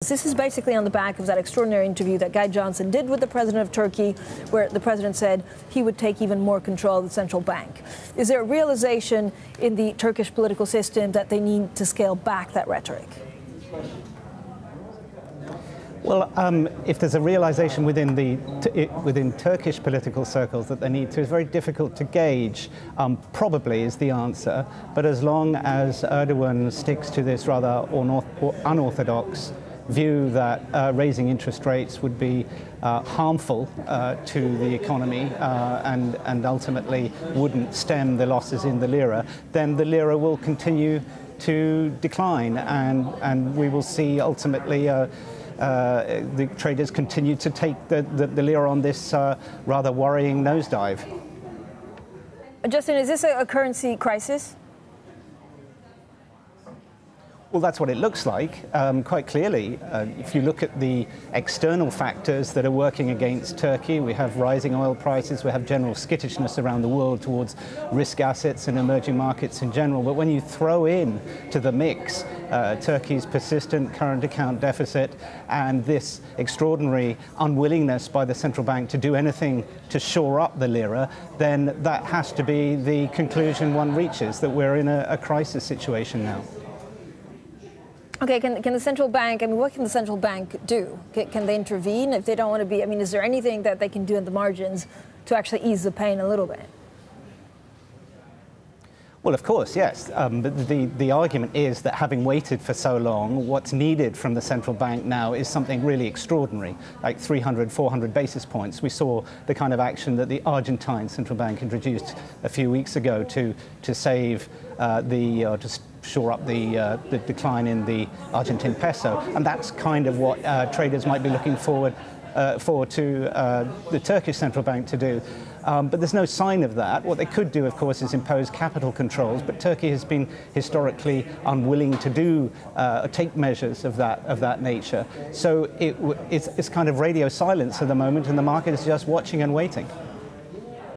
This is basically on the back of that extraordinary interview that Guy Johnson did with the president of Turkey, where the president said he would take even more control of the central bank. Is there a realization in the Turkish political system that they need to scale back that rhetoric? Well, if there's a realization within Turkish political circles that they need to, it's very difficult to gauge. Probably is the answer. But as long as Erdogan sticks to this rather unorthodox view that raising interest rates would be harmful to the economy and ultimately wouldn't stem the losses in the lira, then the lira will continue to decline, and we will see ultimately the traders continue to take the lira on this rather worrying nosedive. Justin, is this a currency crisis? Well, that's what it looks like, quite clearly. If you look at the external factors that are working against Turkey, we have rising oil prices, we have general skittishness around the world towards risk assets and emerging markets in general. But when you throw in to the mix Turkey's persistent current account deficit and this extraordinary unwillingness by the central bank to do anything to shore up the lira, then that has to be the conclusion one reaches, that we're in a crisis situation now. Okay, can the central bank, what can the central bank do? Can they intervene if they don't want to be, is there anything that they can do in the margins to actually ease the pain a little bit? Well, of course, yes. But the argument is that having waited for so long, what's needed from the central bank now is something really extraordinary, like 300, 400 basis points. We saw the kind of action that the Argentine central bank introduced a few weeks ago to save to shore up the decline in the Argentine peso. And that's kind of what traders might be looking forward to the Turkish central bank to do. But there's no sign of that. What they could do, of course, is impose capital controls. But Turkey has been historically unwilling to take measures of that nature. So it's kind of radio silence at the moment, and the market is just watching and waiting.